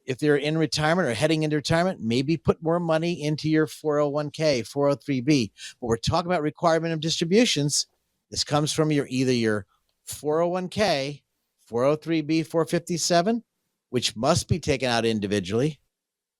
if they're in retirement or heading into retirement, maybe put more money into your 401k, 403b. But we're talking about requirement of distributions. This comes from either your 401k, 403b, 457, which must be taken out individually,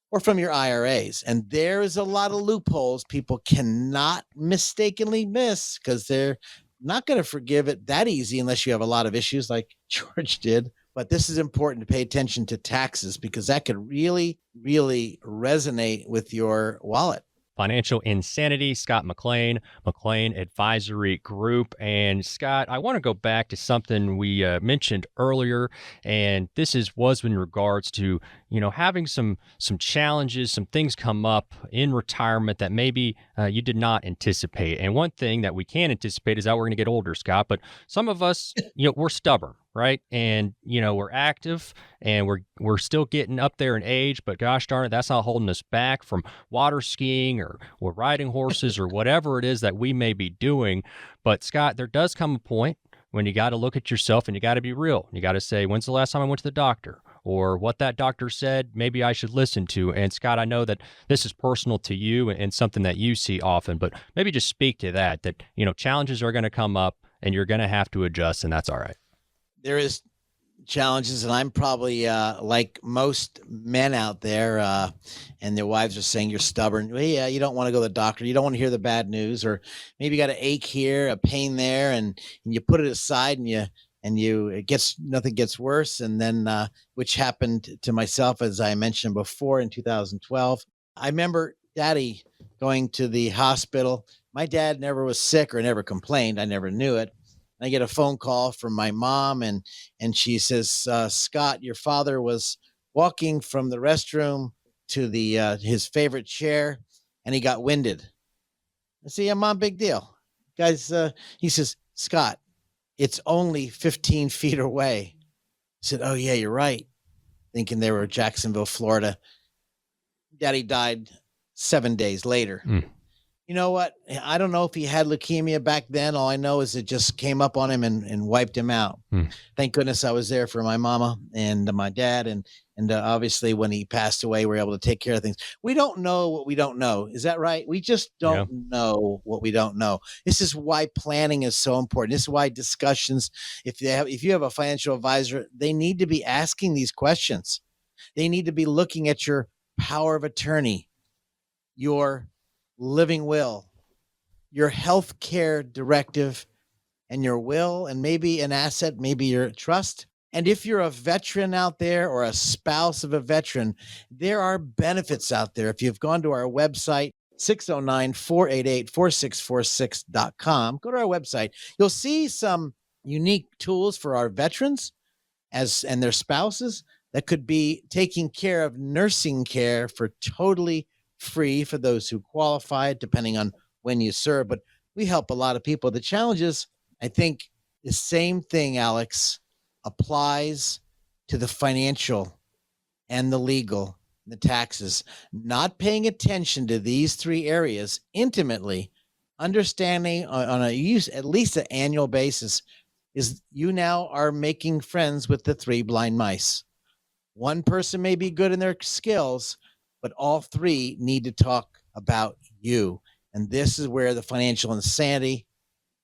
or from your IRAs. And there is a lot of loopholes people cannot mistakenly miss because they're not going to forgive it that easy unless you have a lot of issues like George did. But this is important to pay attention to taxes because that could really, really resonate with your wallet.
Financial Insanity, Scott McLean, McLean Advisory Group. And Scott, I want to go back to something we mentioned earlier, and this was in regards to, having some challenges, some things come up in retirement that maybe you did not anticipate. And one thing that we can anticipate is that we're going to get older, Scott, but some of us, we're stubborn, right? And, we're active and we're still getting up there in age, but gosh darn it, that's not holding us back from water skiing or riding horses or whatever it is that we may be doing. But Scott, there does come a point when you got to look at yourself and you got to be real. You got to say, when's the last time I went to the doctor? Or what that doctor said, maybe I should listen to. And Scott, I know that this is personal to you and something that you see often, but maybe just speak to that, challenges are going to come up and you're going to have to adjust, and that's all right.
There is challenges, and I'm probably like most men out there, and their wives are saying you're stubborn. Well, yeah, you don't want to go to the doctor. You don't want to hear the bad news, or maybe you got an ache here, a pain there, and you put it aside, nothing gets worse. And then, which happened to myself, as I mentioned before, in 2012. I remember Daddy going to the hospital. My dad never was sick or never complained. I never knew it. I get a phone call from my mom, and she says, Scott, your father was walking from the restroom to his favorite chair, and he got winded. I say, yeah, Mom, big deal. Guys, he says, Scott, it's only 15 feet away. I said, oh, yeah, you're right. Thinking they were in Jacksonville, Florida. Daddy died 7 days later. You know what? I don't know if he had leukemia back then. All I know is it just came up on him and wiped him out. Thank goodness I was there for my mama and my dad. And obviously when he passed away, we were able to take care of things. We don't know what we don't know. Is that right? We just don't know what we don't know. This is why planning is so important. This is why discussions, if you have a financial advisor, they need to be asking these questions. They need to be looking at your power of attorney, your living will, your health care directive, and your will, and maybe an asset, maybe your trust. And if you're a veteran out there or a spouse of a veteran, there are benefits out there. If you've gone to our website, 609-488-4646.com, go to our website. You'll see some unique tools for our veterans and their spouses that could be taking care of nursing care for totally free for those who qualify, depending on when you serve. But we help a lot of people. The challenge is, I think the same thing, Alex, applies to the financial and the legal, the taxes. Not paying attention to these three areas intimately, understanding on at least an annual basis, is you now are making friends with the three blind mice. One person may be good in their skills, but all three need to talk about you. And this is where the financial insanity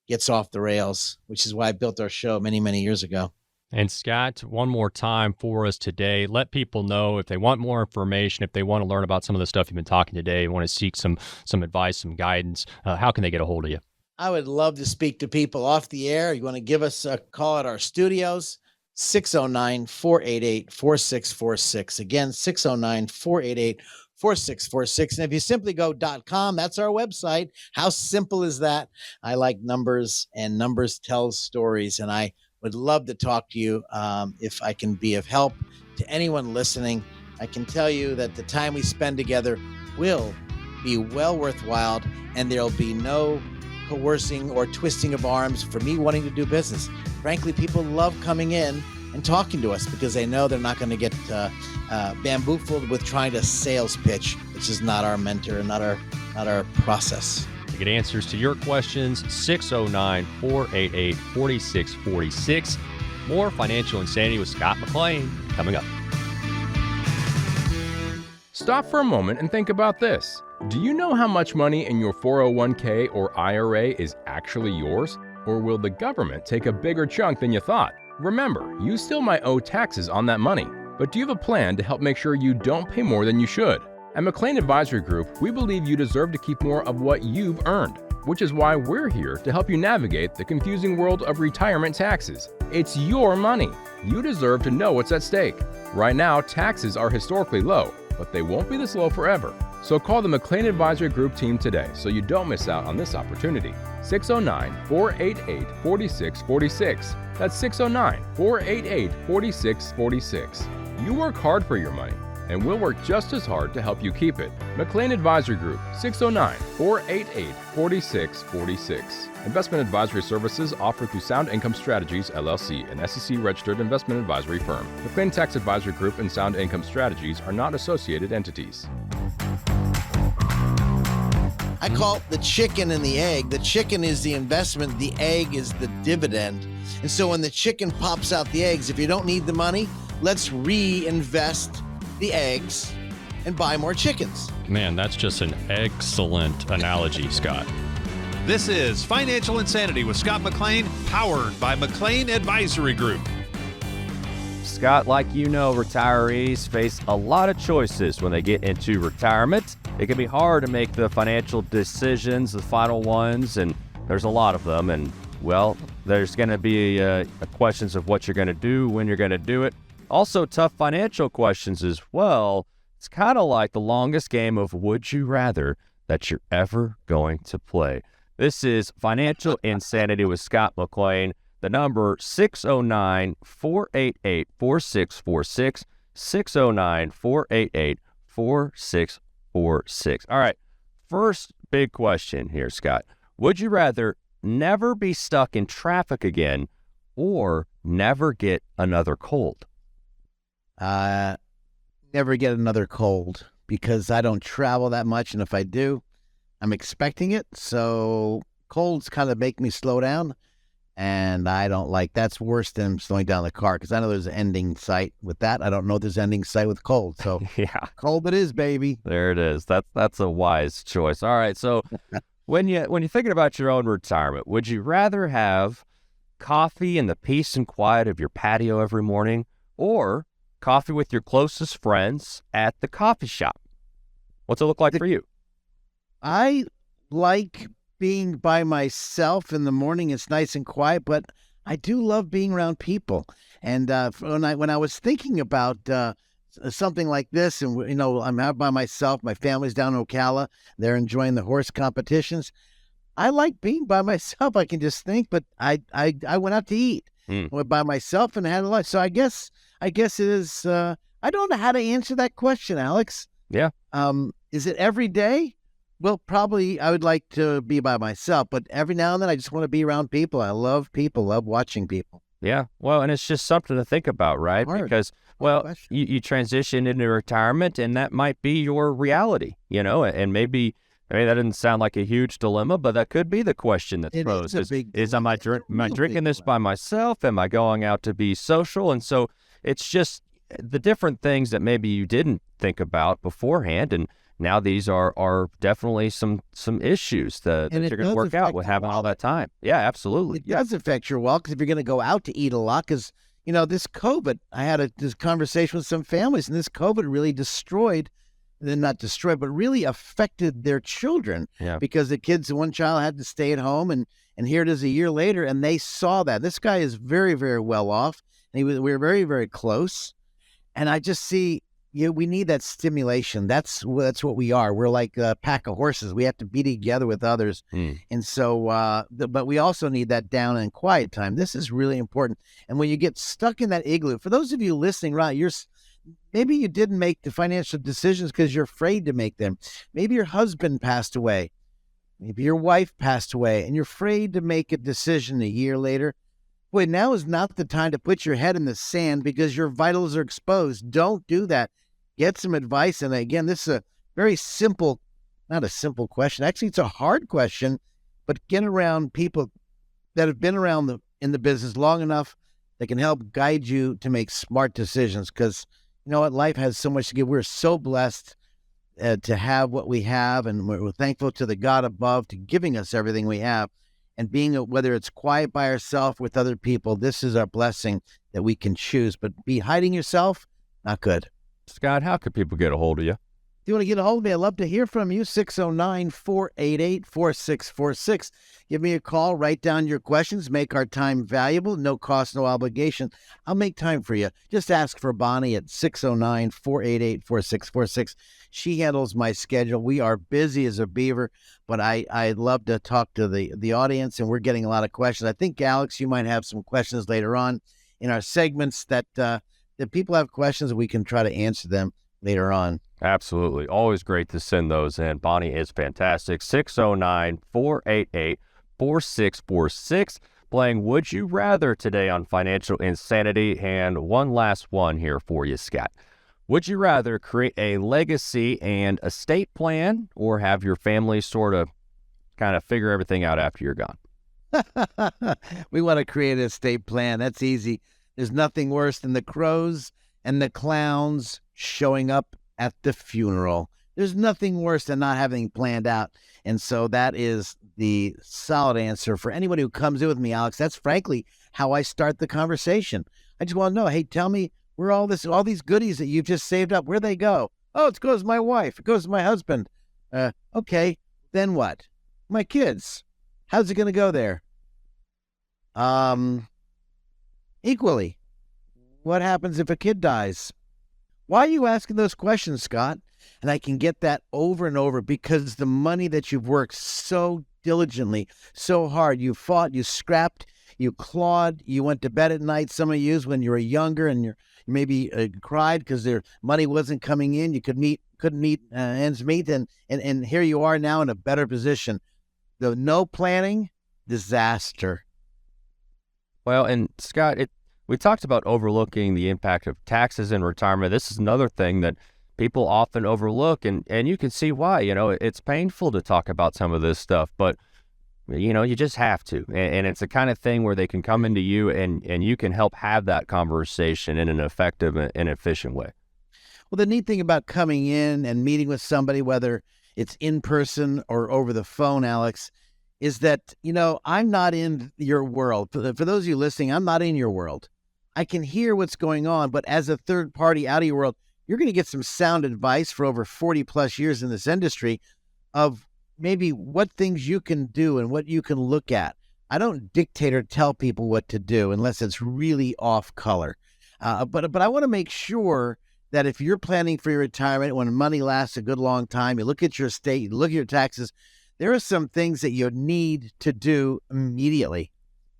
gets off the rails, which is why I built our show many, many years ago.
And Scott, one more time for us today, let people know if they want more information, if they want to learn about some of the stuff you've been talking today, want to seek some advice, some guidance, how can they get a hold of you?
I would love to speak to people off the air. You want to give us a call at our studios, 609-488-4646. Again, 609-488-4646. And if you simply go .com, that's our website. How simple is that? I like numbers, and numbers tell stories. And I would love to talk to you if I can be of help to anyone listening. I can tell you that the time we spend together will be well worthwhile, and there'll be no coercing or twisting of arms for me wanting to do business. Frankly, people love coming in and talking to us because they know they're not going to get bamboozled with trying to sales pitch, which is not our mentor and not our not our process.
To get answers to your questions, 609-488-4646. More Financial Insanity with Scott McLean coming up.
Stop for a moment and think about this. Do you know how much money in your 401k or IRA is actually yours? Or will the government take a bigger chunk than you thought? Remember, you still might owe taxes on that money, but do you have a plan to help make sure you don't pay more than you should? At McLean Advisory Group, we believe you deserve to keep more of what you've earned, which is why we're here to help you navigate the confusing world of retirement taxes. It's your money. You deserve to know what's at stake. Right now, taxes are historically low, but they won't be this low forever. So call the McLean Advisory Group team today so you don't miss out on this opportunity. 609-488-4646. That's 609-488-4646. You work hard for your money, and we'll work just as hard to help you keep it. McLean Advisory Group, 609-488-4646. Investment advisory services offered through Sound Income Strategies, LLC, an SEC-registered investment advisory firm. McLean Tax Advisory Group and Sound Income Strategies are not associated entities.
I call it the chicken and the egg. The chicken is the investment, the egg is the dividend. And so when the chicken pops out the eggs, if you don't need the money, let's reinvest the eggs and buy more chickens.
Man, that's just an excellent analogy, Scott.
This is Financial Insanity with Scott McLean, powered by McLean Advisory Group.
Scott, like you know, retirees face a lot of choices when they get into retirement. It can be hard to make the financial decisions, the final ones, and there's a lot of them. And, well, there's going to be questions of what you're going to do, when you're going to do it. Also, tough financial questions as well. It's kind of like the longest game of Would You Rather that you're ever going to play. This is Financial Insanity with Scott McLean. The number 609-488-4646, 609-488-4646. All right, first big question here, Scott. Would you rather never be stuck in traffic again or never get another cold?
Never get another cold because I don't travel that much, and if I do, I'm expecting it. So colds kind of make me slow down, and I don't like that's worse than slowing down the car because I know there's an ending sight with that. I don't know if there's an ending sight with cold. So
Yeah,
cold it is, baby.
there it is. That's a wise choice. All right, so when you're thinking about your own retirement, would you rather have coffee in the peace and quiet of your patio every morning, or coffee with your closest friends at the coffee shop? What's it look like for you?
I like being by myself in the morning. It's nice and quiet, but I do love being around people. And when I was thinking about something like this, and you know, I'm out by myself. My family's down in Ocala. They're enjoying the horse competitions. I like being by myself. I can just think. But I went out to eat. I went by myself and had a lunch. So I guess it is. I don't know how to answer that question, Alex.
Yeah.
Is it every day? Well, probably I would like to be by myself, but every now and then I just want to be around people. I love people, love watching people.
Yeah. Well, and it's just something to think about, right?
Hard.
Because,
Hard
well,
question.
you transition into retirement, and that might be your reality, you know, and maybe that doesn't sound like a huge dilemma, but that could be the question that's
It
posed.
is a big
Am I
dilemma. It's a
am I
real
drinking
big
this by myself? Am I going out to be social? And so it's just the different things that maybe you didn't think about beforehand, and now these are definitely some issues that
And it
you're going to
does
work out
affect
with
your
having all that time. Yeah, absolutely.
It does affect your walk because if you're going to go out to eat a lot, because, you know, this COVID, I had this conversation with some families, and this COVID really not destroyed, but really affected their children.
Yeah.
Because the kids, one child had to stay at home, and here it is a year later, and they saw that. This guy is very, very well off, and we were very, very close. And I just see, we need that stimulation. That's what we are. We're like a pack of horses. We have to be together with others. And so, but we also need that down and quiet time. This is really important. And when you get stuck in that igloo, for those of you listening, right, maybe you didn't make the financial decisions because you're afraid to make them. Maybe your husband passed away. Maybe your wife passed away, and you're afraid to make a decision a year later. Boy, now is not the time to put your head in the sand because your vitals are exposed. Don't do that. Get some advice. And again, this is a very simple not a simple question. Actually, it's a hard question, but get around people that have been around in the business long enough that can help guide you to make smart decisions. Because you know what? Life has so much to give. We're so blessed to have what we have, and we're thankful to the God above to giving us everything we have. And being, whether it's quiet by ourselves with other people, this is our blessing that we can choose. But be hiding yourself, not good.
Scott, how could people get a hold of you?
If you want to get a hold of me, I'd love to hear from you. 609-488-4646. Give me a call. Write down your questions. Make our time valuable. No cost, no obligation. I'll make time for you. Just ask for Bonnie at 609-488-4646. She handles my schedule. We are busy as a beaver, but I'd love to talk to the audience, and we're getting a lot of questions. I think, Alex, you might have some questions later on in our segments that people have questions, and we can try to answer them later on.
Absolutely. Always great to send those in. Bonnie is fantastic. 609-488-4646. Playing Would You Rather today on Financial Insanity. And one last one here for you, Scott. Would you rather create a legacy and estate plan, or have your family sort of kind of figure everything out after you're gone?
We want to create an estate plan. That's easy. There's nothing worse than the crows and the clowns showing up at the funeral. There's nothing worse than not having planned out. And so that is the solid answer for anybody who comes in with me, Alex. That's frankly how I start the conversation. I just want to know, hey, tell me where all these goodies that you've just saved up, where they go? Oh, it goes to my wife. It goes to my husband. Okay, then what? My kids. How's it going to go there? Equally. What happens if a kid dies? Why are you asking those questions, Scott? And I can get that over and over because the money that you've worked so diligently, so hard, you fought, you scrapped, you clawed, you went to bed at night, some of you when you were younger, and you maybe cried because their money wasn't coming in. You couldn't meet ends meet, and here you are now in a better position. The no planning, disaster.
Well, and Scott, we talked about overlooking the impact of taxes in retirement. This is another thing that people often overlook, and you can see why. You know, it's painful to talk about some of this stuff, but you know, you just have to. And it's the kind of thing where they can come into you and you can help have that conversation in an effective and efficient way.
Well, the neat thing about coming in and meeting with somebody, whether it's in person or over the phone, Alex, is that, you know, I'm not in your world. For those of you listening, I'm not in your world. I can hear what's going on, but as a third party out of your world, you're going to get some sound advice for over 40 plus years in this industry of maybe what things you can do and what you can look at. I don't dictate or tell people what to do unless it's really off color. But I want to make sure that if you're planning for your retirement, when money lasts a good long time, you look at your estate, you look at your taxes, there are some things that you need to do immediately.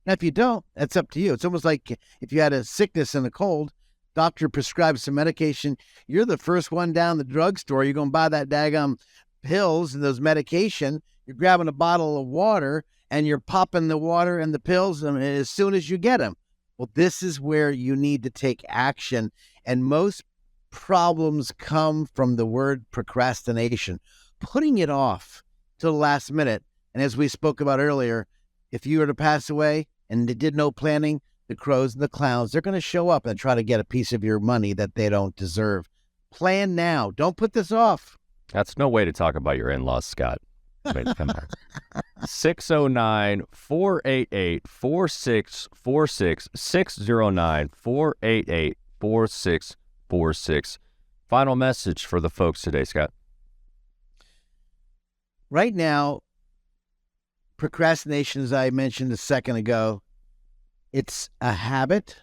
Now, if you don't, that's up to you. It's almost like if you had a sickness and a cold, doctor prescribes some medication, you're the first one down the drugstore. You're going to buy that daggum pills and those medication. You're grabbing a bottle of water and you're popping the water and the pills as soon as you get them. Well, this is where you need to take action. And most problems come from the word procrastination, putting it off till the last minute. And as we spoke about earlier, if you were to pass away and they did no planning, the crows and the clowns, they're going to show up and try to get a piece of your money that they don't deserve. Plan now. Don't put this off.
That's no way to talk about your in-laws, Scott. Wait, come on. 609-488-4646, 609-488-4646. Final message for the folks today, Scott.
Right now, procrastination, as I mentioned a second ago, it's a habit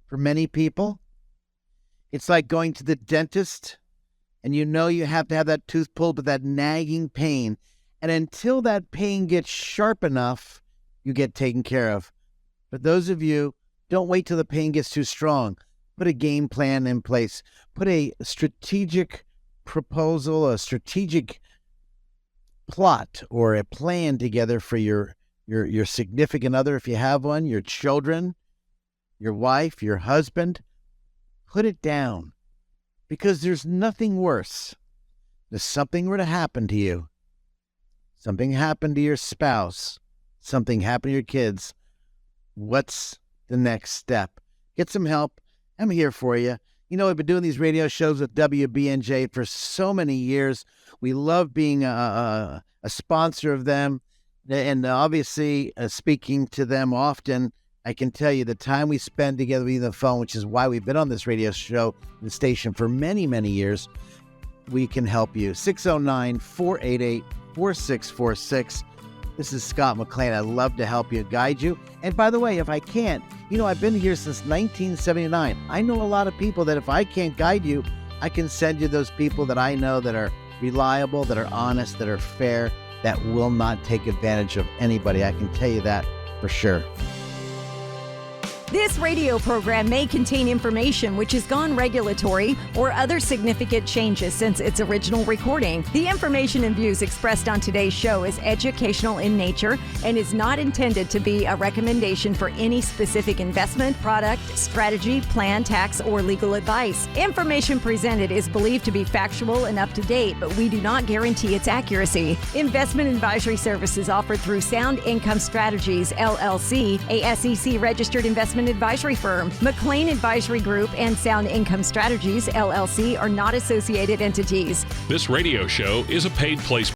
for many people. It's like going to the dentist and you know you have to have that tooth pulled, but that nagging pain. And until that pain gets sharp enough, you get taken care of. For those of you, don't wait till the pain gets too strong. Put a game plan in place. Put a strategic proposal, a strategic plot or a plan together for your significant other, if you have one, your children, your wife, your husband. Put it down, because there's nothing worse. If something were to happen to you something happened to your spouse, something happened to your kids, what's the next step? Get some help. I'm here for you. You know, I've been doing these radio shows with WBNJ for so many years. We love being a sponsor of them, and obviously speaking to them often. I can tell you the time we spend together via the phone, which is why we've been on this radio show, the station for many, many years. We can help you. 609-488-4646. This is Scott McLean. I'd love to help you, guide you. And by the way, if I can't, you know, I've been here since 1979. I know a lot of people that if I can't guide you, I can send you those people that I know that are reliable, that are honest, that are fair, that will not take advantage of anybody. I can tell you that for sure.
This radio program may contain information which has gone regulatory or other significant changes since its original recording. The information and views expressed on today's show is educational in nature and is not intended to be a recommendation for any specific investment, product, strategy, plan, tax, or legal advice. Information presented is believed to be factual and up to date, but we do not guarantee its accuracy. Investment advisory services offered through Sound Income Strategies, LLC, a SEC-registered investment advisory firm. McLean Advisory Group and Sound Income Strategies, LLC, are not associated entities.
This radio show is a paid placement.